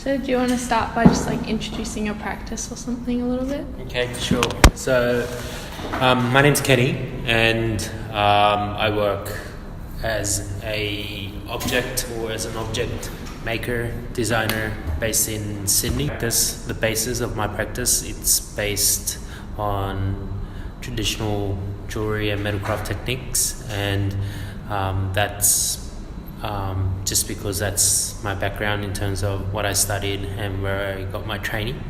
So do you want to start by just like introducing your practice or something a little bit? Okay, sure. So my name's Kenny, and I work as an object maker, designer based in Sydney. The basis of my practice, it's based on traditional jewelry and metalcraft techniques, and that's just because that's my background in terms of what I studied and where I got my training.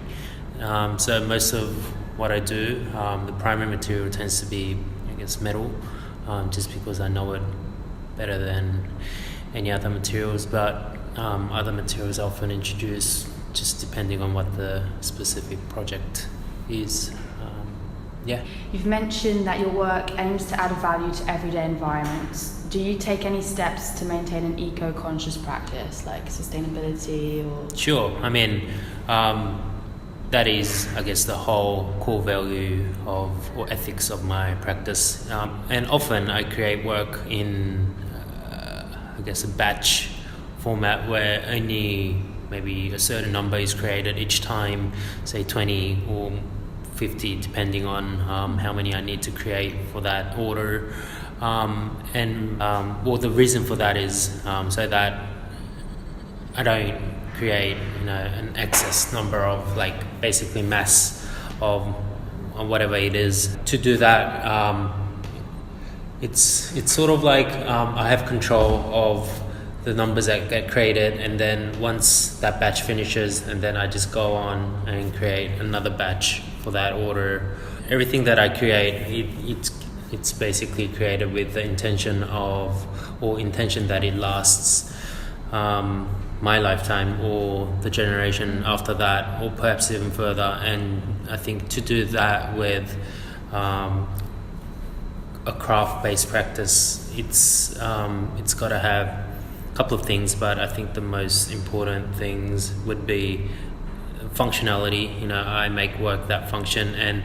So most of what I do, the primary material tends to be, I guess, metal, just because I know it better than any other materials, but other materials I often introduce just depending on what the specific project is. You've mentioned that your work aims to add value to everyday environments. Do you take any steps to maintain an eco-conscious practice, like sustainability or...? Sure. I mean, that is, I guess, the whole core value or ethics of my practice. And often I create work in, I guess, a batch format where only maybe a certain number is created each time, say 20 or 50, depending on how many I need to create for that order. The reason for that is so that I don't create, an excess number of basically mass of whatever it is. To do that, it's sort of like I have control of the numbers that get created, and then once that batch finishes, and then I just go on and create another batch for that order. Everything that I create, it's basically created with the intention that it lasts my lifetime or the generation after that, or perhaps even further. And I think to do that with a craft-based practice, it's got to have a couple of things, but I think the most important things would be functionality. I make work that function, and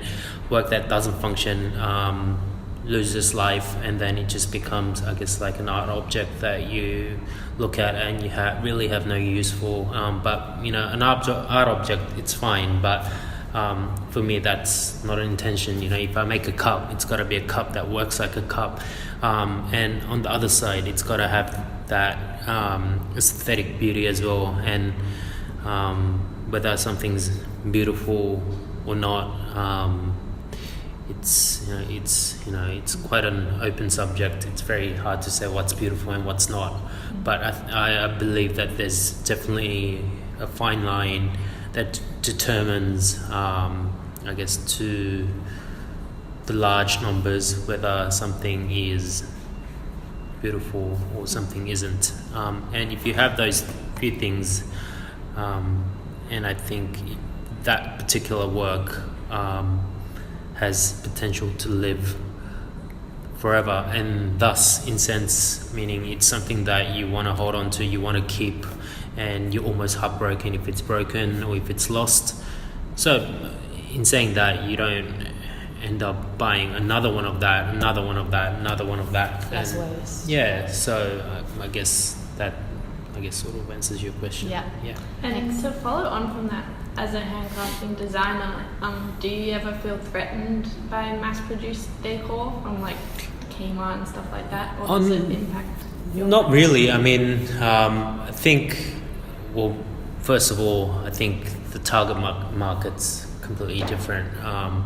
work that doesn't function loses life, and then it just becomes, I guess, like an art object that you look at and you really have no use for. But an art object, it's fine, but for me that's not an intention. If I make a cup, it's got to be a cup that works like a cup, and on the other side it's got to have that aesthetic beauty as well. And whether something's beautiful or not, it's quite an open subject. It's very hard to say what's beautiful and what's not. But I believe that there's definitely a fine line that determines, I guess, to the large numbers whether something is beautiful or something isn't. And if you have those few things, and I think that particular work has potential to live forever, and thus, in sense, meaning it's something that you want to hold on to, you want to keep, and you're almost heartbroken if it's broken or if it's lost. So in saying that, you don't end up buying another one of that, another one of that, another one of that. Less waste. Yeah, so I guess that sort of answers your question. Yeah. And to follow on from that, as a handcrafting designer, do you ever feel threatened by mass-produced decor from Kmart and stuff like that, or does it impact your Not really. I mean, I think, well, first of all, I think the target market's completely different. I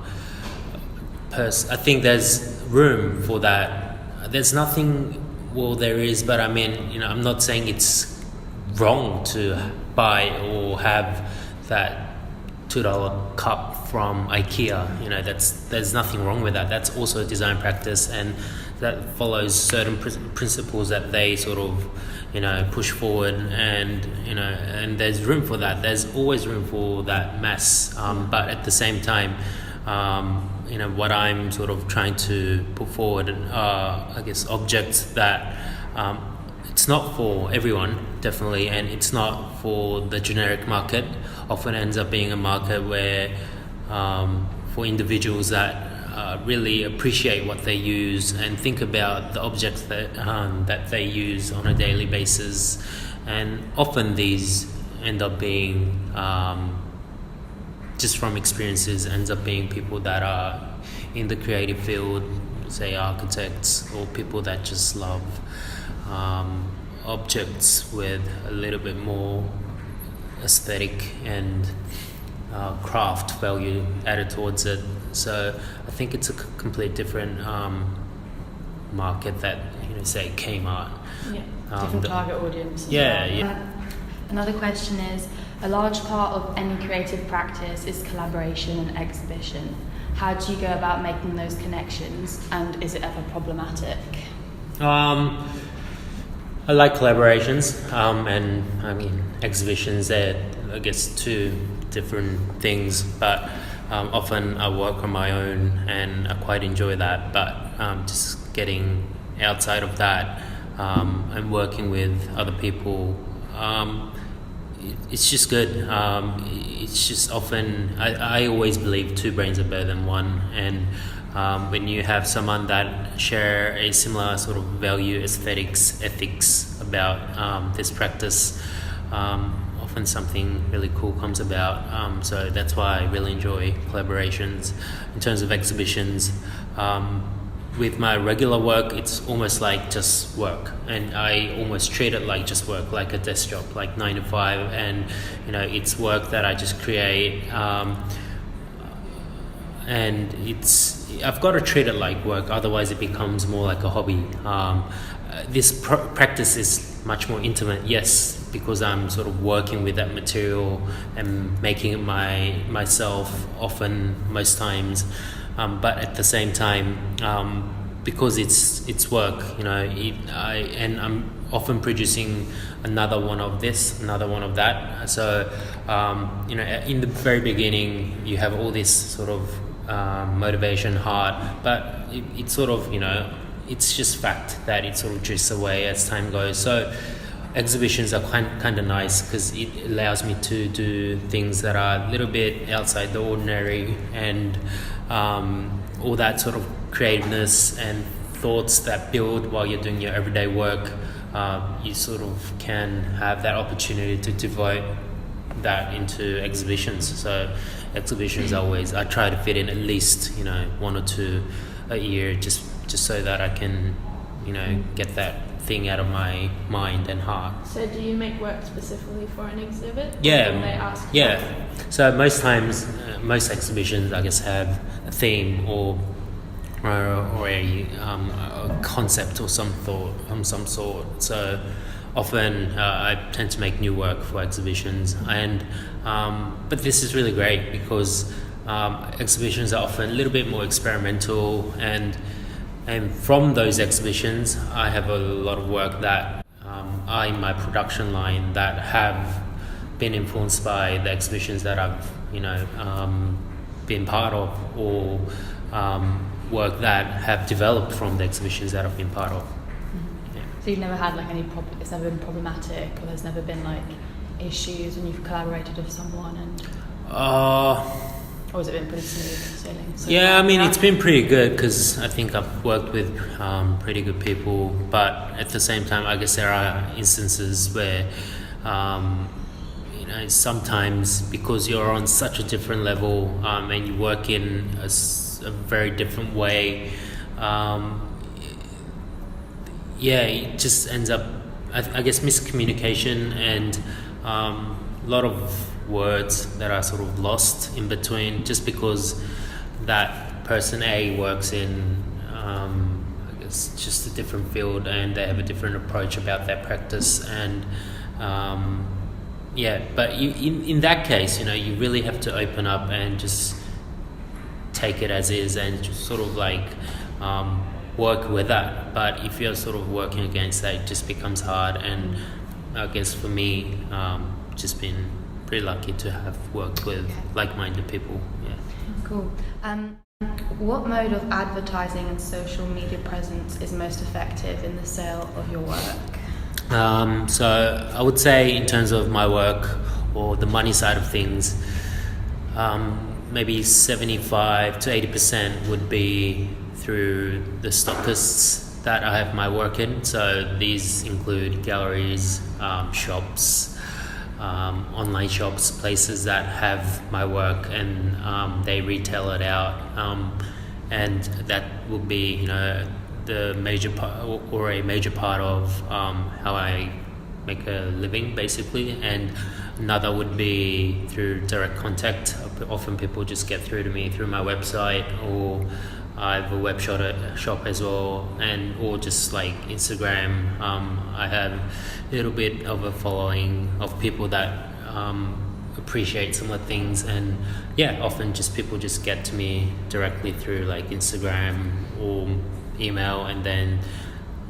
think there's room for that. There's nothing, well, there is, but I mean, I'm not saying it's wrong to buy or have that $2 cup from IKEA. There's nothing wrong with that. That's also a design practice, and that follows certain principles that they sort of push forward, and and there's room for that. There's always room for that mass, but at the same time, what I'm sort of trying to put forward are, I guess, objects that it's not for everyone, definitely, and it's not for the generic market. Often ends up being a market where for individuals that really appreciate what they use and think about the objects that they use on a daily basis. And often these end up being, just from experiences, ends up being people that are in the creative field, say architects, or people that just love objects with a little bit more aesthetic and craft value added towards it. So I think it's a complete different market that, say Kmart. Different target audience. Yeah. Another question is, a large part of any creative practice is collaboration and exhibition. How do you go about making those connections, and is it ever problematic? I like collaborations, and I mean exhibitions. They're, I guess, two different things, but often I work on my own and I quite enjoy that. But just getting outside of that and working with other people, it's just good. It's just often, I always believe two brains are better than one, and when you have someone that share a similar sort of value, aesthetics, ethics about this practice, often something really cool comes about. So that's why I really enjoy collaborations. In terms of exhibitions, with my regular work, it's almost like just work, and I almost treat it like just work, like a desk job, like 9 to 5, and it's work that I just create, and I've got to treat it like work, otherwise it becomes more like a hobby. This practice is much more intimate, yes, because I'm sort of working with that material and making it myself often, most times. But at the same time, because it's work, and I'm often producing another one of this, another one of that. So, in the very beginning, you have all this sort of motivation, heart, but it's sort of, it's just fact that it sort of drifts away as time goes. So exhibitions are kind of nice because it allows me to do things that are a little bit outside the ordinary, and all that sort of creativeness and thoughts that build while you're doing your everyday work, you sort of can have that opportunity to devote that into exhibitions. So exhibitions always, I try to fit in at least 1 or 2 a year, just so that I can get that thing out of my mind and heart. So do you make work specifically for an exhibit? Yeah. Or do they ask Yeah. So most times, most exhibitions, I guess, have a theme or a concept or some sort. So often I tend to make new work for exhibitions, and but this is really great because exhibitions are often a little bit more experimental, and from those exhibitions I have a lot of work that are in my production line that have been influenced by the exhibitions that I've been part of, or work that have developed from the exhibitions that I've been part of. Yeah. So you've never had any problem? It's never been problematic, or there's never been issues when you've collaborated with someone, and or has it been pretty smooth sailing? So yeah, I mean, it's been pretty good because I think I've worked with pretty good people, but at the same time, I guess there are instances where sometimes because you're on such a different level and you work in a very different way, it just ends up, I guess, miscommunication and a lot of words that are sort of lost in between, just because that person A works in I guess just a different field and they have a different approach about their practice, and but in that case, you really have to open up and just take it as is and just sort of work with that. But if you're sort of working against that, it just becomes hard. And I guess for me, just been pretty lucky to have worked with like-minded people. Yeah. Cool. What mode of advertising and social media presence is most effective in the sale of your work? So I would say in terms of my work or the money side of things, maybe 75 to 80% would be through the stockists that I have my work in. So these include galleries, shops, online shops, places that have my work, and they retail it out, and that will be, you know, the major part or a major part of how I make a living, basically. And another would be through direct contact. Often people just get through to me through my website, or I have a web shop as well, and or just like Instagram. I have a little bit of a following of people that appreciate similar things, and often just people just get to me directly through like Instagram or email, and then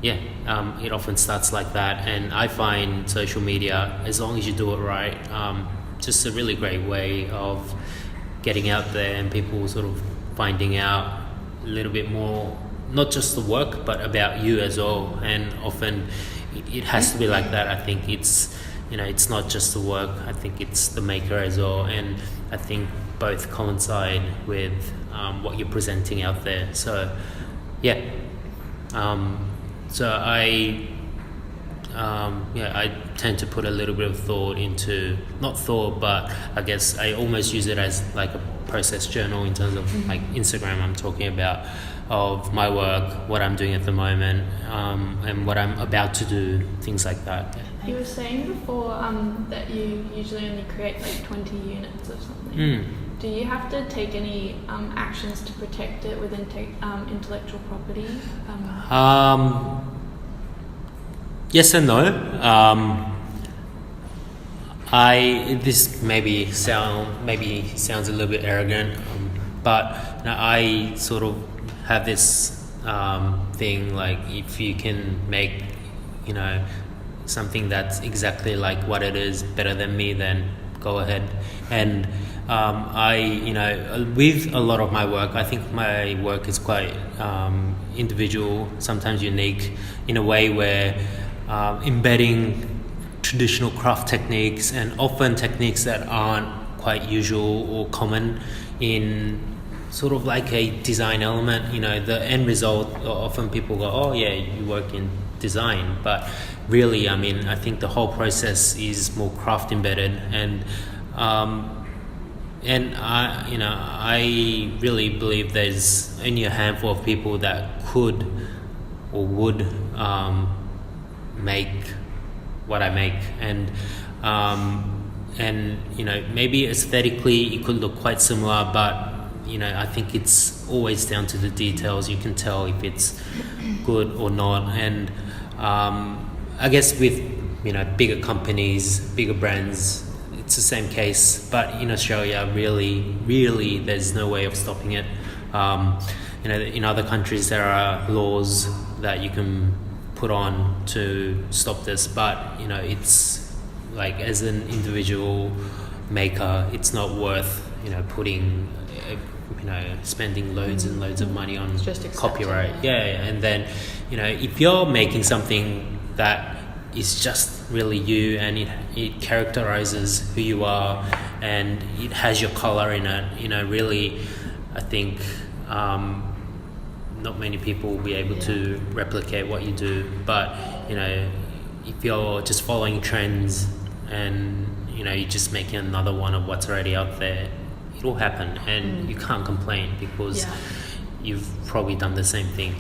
it often starts like that. And I find social media, as long as you do it right, just a really great way of getting out there and people sort of finding out a little bit more, not just the work but about you as well. And often it has to be like that. I think it's, you know, it's not just the work, I think it's the maker as well, and I think both coincide with what you're presenting out there. So I tend to put a little bit of thought into, not thought, but I guess I almost use it as like a process journal in terms of like Instagram I'm talking about, of my work, what I'm doing at the moment, and what I'm about to do, things like that. You were saying before that you usually only create like 20 units of something. Do you have to take any actions to protect it with intellectual property? Yes and no. This maybe sounds a little bit arrogant, but I sort of have this thing, like, if you can make, you know, something that's exactly like what it is better than me, then go ahead. And with a lot of my work, I think my work is quite individual, sometimes unique, in a way where embedding traditional craft techniques, and often techniques that aren't quite usual or common, in sort of like a design element. You know, the end result, often people go, oh yeah, you work in design, but really, I mean, I think the whole process is more craft embedded, and I really believe there's only a handful of people that could or would make what I make, and you know, maybe aesthetically it could look quite similar, but you know, I think it's always down to the details. You can tell if it's good or not. And I guess with, you know, bigger companies, bigger brands, it's the same case. But in Australia, really, there's no way of stopping it. You know, in other countries there are laws that you can put on to stop this, but you know, it's like, as an individual maker, it's not worth, you know, spending loads and loads of money on copyright. And then, you know, if you're making something that is just really you, and it characterizes who you are, and it has your color in it, you know, really, I think not many people will be able to replicate what you do. But you know, if you're just following trends and, you know, you're just making another one of what's already out there, it'll happen, and you can't complain, because you've probably done the same thing.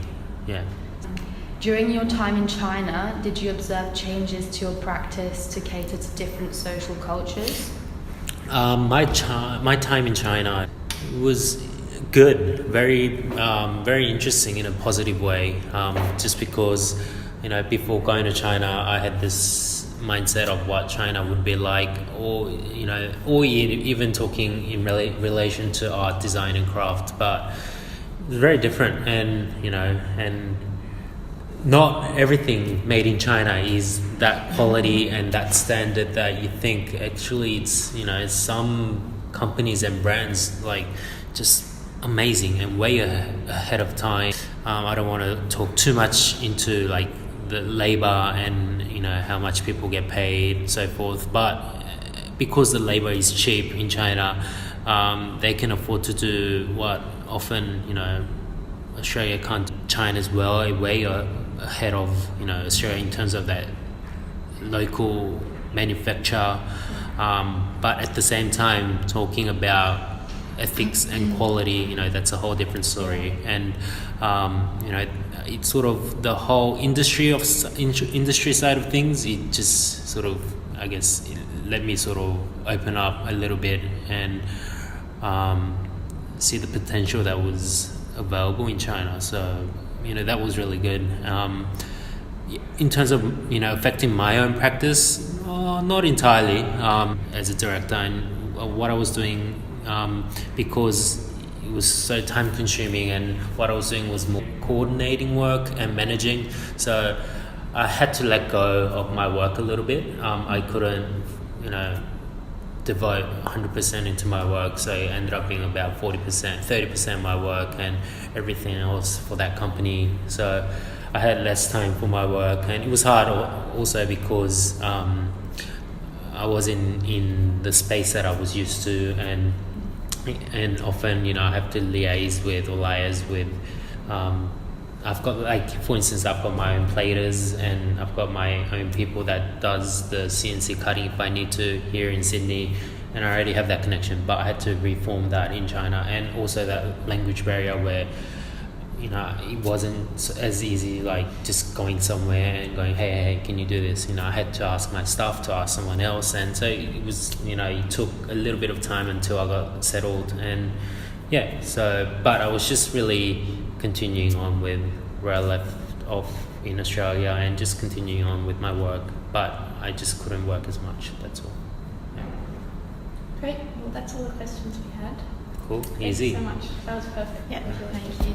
During your time in China, did you observe changes to your practice to cater to different social cultures? My time in China was good, very interesting in a positive way, just because, you know, before going to China, I had this mindset of what China would be like, or you know, or even talking in relation to art, design and craft, but it's very different. And you know, and not everything made in China is that quality and that standard that you think. Actually, it's, you know, some companies and brands, like, just amazing and way ahead of time. I don't want to talk too much into like the labor and, you know, how much people get paid and so forth, but because the labor is cheap in China, they can afford to do what often, you know, Australia can't. China's way ahead of, you know, Australia in terms of that local manufacture, but at the same time talking about ethics and quality, that's a whole different story. And it's sort of the whole industry side of things. It just sort of, I guess, it let me sort of open up a little bit and see the potential that was available in China. So that was really good. In terms of affecting my own practice, not entirely. As a director, and what I was doing, because it was so time consuming, and what I was doing was more coordinating work and managing, so I had to let go of my work a little bit. I couldn't devote 100% into my work, so it ended up being about 40%, 30% of my work and everything else for that company. So I had less time for my work, and it was hard also because I was in the space that I was used to, and often I have to liaise with I've got, for instance, I've got my own platers, and I've got my own people that does the CNC cutting if I need to here in Sydney, and I already have that connection, but I had to reform that in China. And also that language barrier where it wasn't as easy like just going somewhere and going, hey, can you do this? I had to ask my staff to ask someone else, and so it was it took a little bit of time until I got settled. And but I was just really continuing on with where I left off in Australia, and just continuing on with my work, but I just couldn't work as much, that's all. Great, well that's all the questions we had. Cool, Thank easy. you so much, that was perfect. Yeah, thank you.